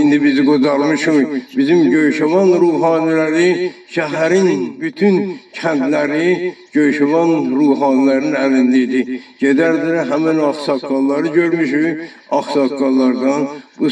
indi bizi qurtarmışıq. Bizim Göyşaban ruhaniləri, şəhərin bütün kəndləri Göyşaban ruhanilərinin əlindəydi. Gedərdilər, həmin ağsaqqalları görmüşük, ağsaqqallardan bu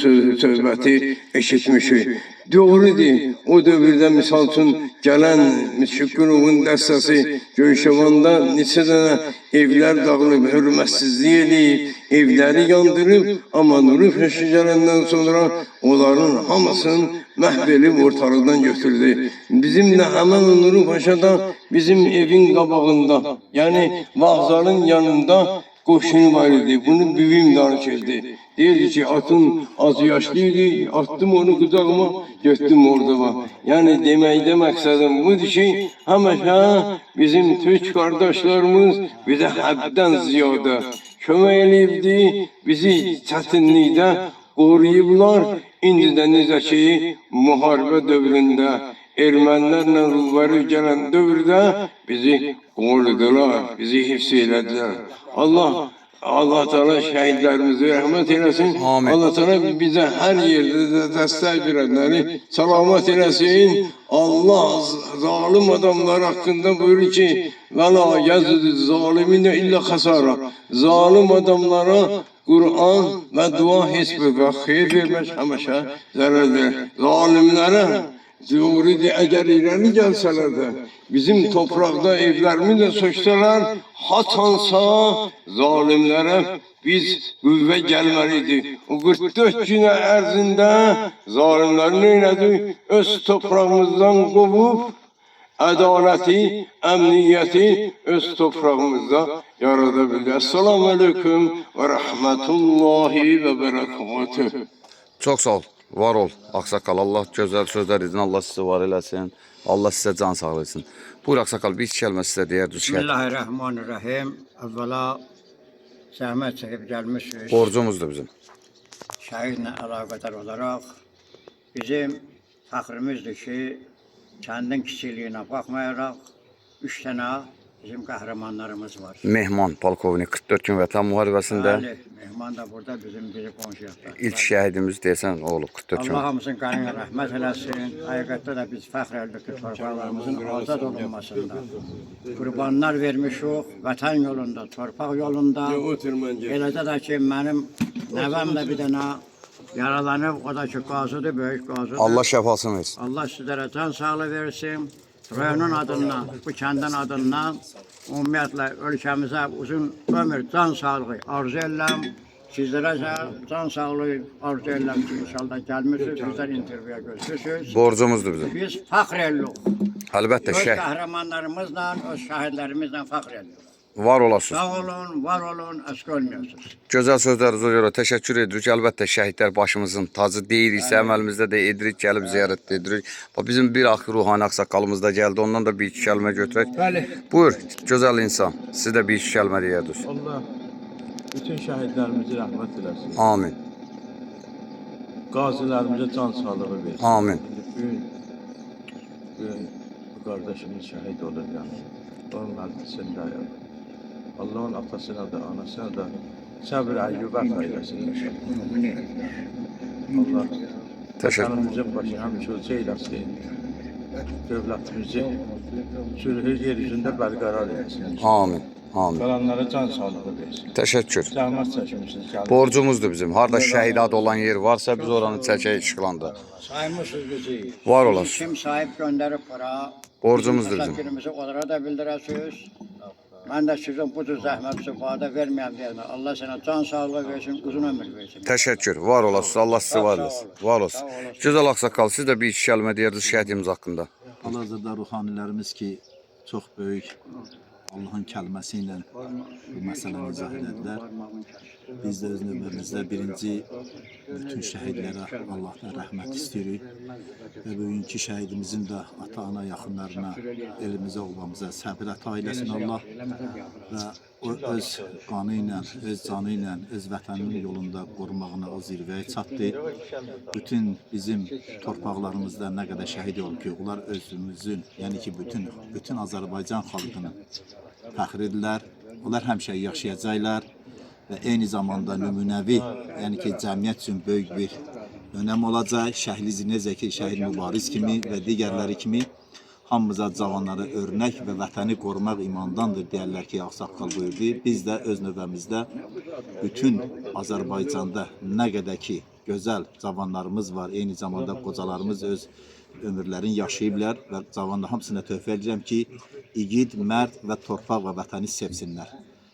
söhbəti eşitmişik. Doğrudur, o dövrdə misal üçün gələn Şükürovun dəstəsi Göyşavanda neçə dənə evlər dağılıb, hörmətsizlik edib, evləri yandırıb, amma Nuri Paşa gələndən sonra onların hamısını məhv edib ortalıqdan götürdü. Bizim də həmən Nuri Paşa'da bizim evin qabağında, yəni vağzalın yanında qoşunu var idi. Bunu büyüğüm danışırdı. Deyirdi ki atın az yaşlıydı, attım onu kucağıma, götürdüm orada var. Yani deməkdə məqsədim budur ki, həmişə bizim Türk kardeşlerimiz bize həddən ziyadə kömək eləyibdi, bizi çətinlikdə qoruyublar. İndi də necə ki, müharibə dövründə Ermənilərlə rübərü gələn dövrdə bizi qorudular, bizi hifz elədilər. Allah Teala şəhidlərimizi rəhmət eləsin. Amin. Allah Teala bizə hər yerdə də dəstək verənləri salamat eləsin. Allah zalim adamlar haqqında buyurur ki, və la yazıdı zaliminə illə xəsara. Zalim adamlara Kur'an ve dua hisbi ve xeyir vermək həmişə zərərdir. Zalimlərə Züridi eğer ileri gelseler de bizim toprakta evlerimi de sökseler hatansa zalimlere biz qüvvə gəlməliydi. O 44 günə ərzində zalimlər neynədi? Öz toprağımızdan qovub ədaləti, əmniyyəti öz toprağımızda yarada bildi. Esselamu aleyküm və rəhmətullahi və bərəkatuhu. Çok sağ ol. Var ol, Aksakal. Allah güzel sözler edin. Allah sizi var eləsin. Allah size can sağlasın. Buyur Aksakal, bir iki kəlmə sizə deyər. Bismillahirrahmanirrahim. Əvvəla zəhmət çəkib gəlmişsiniz. Borcumuzdur bizim. Şəhidlə əlaqədar olaraq bizim fəxrimizdir ki, kəndin kiçiliyinə baxmayaraq 3 dənə bizim qəhrəmanlarımız var. Mehman polkovnik 44 gün vətən müharibəsində. Bəli, Mehman da burada bizim qonşuyaqdır. İlk şəhidimiz deyəsən o olub 44 gün. Allah hamısının qanına rəhmət eləsin. Həqiqətdə də biz fəxr edirik ki, torpaqlarımızın azad olunmasında. Qurbanlar vermişik, vətən yolunda, torpaq yolunda. Eləcə də ki, mənim nəvəm də bir dənə yaralanıb, o da ki, qazıdır, böyük qazıdır. Allah şəfasını versin. Allah sizlərə can sağlığı versin. Rayonun adından, bu kəndin adından, ümumiyyətlə ölkəmizə uzun ömür, can sağlığı arzu edirəm. Sizlərə can sağlığı arzu edirəm ki, inşallah gəlmişsiniz, bizlər intervyuya görüşürsünüz. Borcumuzdur bizim. Biz fəxr edirik. Əlbəttə Öz qəhrəmanlarımızla, öz şəhidlərimizlə fəxr edirik. var olasınız. Sağ olun, var olun, əsk olmuyorsunuz. Gözəl sözlərinizə görə təşəkkür edirik. Əlbəttə şəhidlər başımızın tacı deyirik, əməlimizdə də edirik, gəlib ziyarət edirik. Bizim bir axı ruhani ağsaqqalımız da gəldi, ondan da bir iki kəlmə götürək. Bəli. Buyur, gözəl insan, siz də bir iki kəlmə deyərdiniz. Allah bütün şəhidlərimizi rəhmət eləsin. Amin. Qazilərimizə can sağlığı versin. Amin. Bugün bu qardaşımız şəhid olur yəni. Onun hadisində yəni. Allah'ın atasına da anasına da sabır ayyubət eyləsin. Allah vətənimizin başı həmişə ölçə eyləsin. Dövlətimizi sülhü yeryüzündə bərqərar eləsin. Amin. Amin. Qalanlara can sağlığı versin. Təşəkkür. Zəhmət çəkmişsiniz. Borcumuzdur bizim. Harda şəhid adı olan yer varsa biz oranı çəkək işıqlanda. Saymışsınız bizi. Var olasın. Kim sahip gönderip para. Borcumuzdur bizim. Təşəkkürümüzü onlara da bildirəsiniz. Mən də sizin bu cür zəhmət istifadə verməyəm deyəmə. Allah sənə can sağlığı versin, uzun ömür versin. Təşəkkür. Var olasınız. Allah sizi var eləsin. Var olsun. Gözəl ağsaqqal, siz də bir iki kəlmə deyərdiniz şəhidimiz haqqında. Hal-hazırda ruhanilərimiz ki, çox böyük Allahın kəlməsi ilə bu məsələni izah edədilər. Biz də öz növbəmizdə birinci bütün şəhidlərə Allahdan rəhmət istəyirik və bugünkü şəhidimizin də ata-ana yaxınlarına, elimizə, olmamıza səbir əta eyləsin Allah və o öz qanı ilə, öz canı ilə, öz vətəninin yolunda qorumağına o zirvəyə çatdı. Bütün bizim torpaqlarımızda nə qədər şəhid olub ki, onlar özümüzün, yəni ki, bütün Azərbaycan xalqının fəxr edirlər. Onlar həmişə yaşayacaqlar və eyni zamanda nümunəvi, yəni ki, cəmiyyət üçün böyük bir önəm olacaq. Şəhid necə ki, Şəhid Mübariz kimi və digərləri kimi hamımıza cavanlara örnək və vətəni qorumaq imandandır deyərlər ki, Ağsaqqal buyurdu. Biz də öz növbəmizdə bütün Azərbaycanda nə qədər ki gözəl cavanlarımız var, eyni zamanda qocalarımız öz ömürlərini yaşayıblar və cavanlar hamısına tövsiyə edirəm ki, igid, mərd və torpaq və vətəni sevsinlər.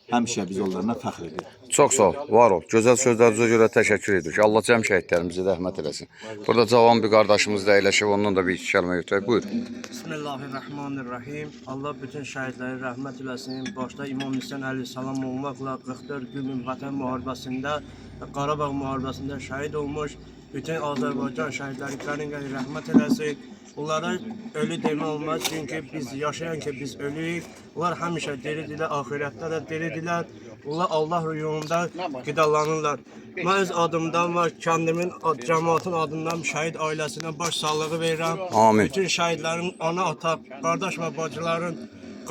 Həmişə biz onlarına fəxr edirik. Çox sağ ol, var ol. Gözəl sözlərinizə görə təşəkkür edirik. Allah cəm şəhidlərimizə rəhmət eləsin. Burada cavan bir qardaşımız da əyləşib, ondan da bir iki kəlmə götürək. Buyur. Bismillahirrahmanirrahim. Allah bütün şəhidlərə rəhmət eləsin. Başda İmam Hüseyn əleyhissalam olmaqla 44 günün vətən müharibəsində və Qarabağ müharibəsində şəhid olmuş bütün Azərbaycan şəhidləri qərinqəli rəhmət eləsin. Onlara ölü demə olmaz, çünki biz yaşayan ki biz ölüyük. Onlar həmişə diridirlər, axirətdə də diridirlər. Onlar Allah yolunda qidalanırlar. Mən öz adımdan var, kəndimin, cəmaatın adından şəhid ailəsinə baş sağlığı verirəm. Amin. Bütün şəhidlərin ana, ata, qardaş və bacıların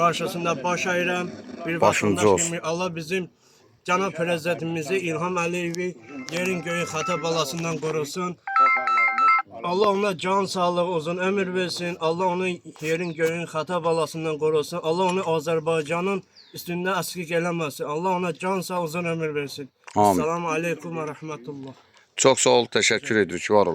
qarşısında baş əyirəm. Bir Başımız vətəndaş olsun. kimi Allah bizim Cənab Prezidentimizi İlham Əliyevi yerin göyün xəta balasından qorusun. Allah ona can sağlığı, uzun ömür versin. Allah onu yerin göyün xəta balasından qorusun. Allah onu Azərbaycanın üstündə əskik eləməsin. Allah ona can sağ, uzun ömür versin. Amin. Selamun aleykum və rəhmətullah. Çox sağ ol, təşəkkür edirik. Var olasın.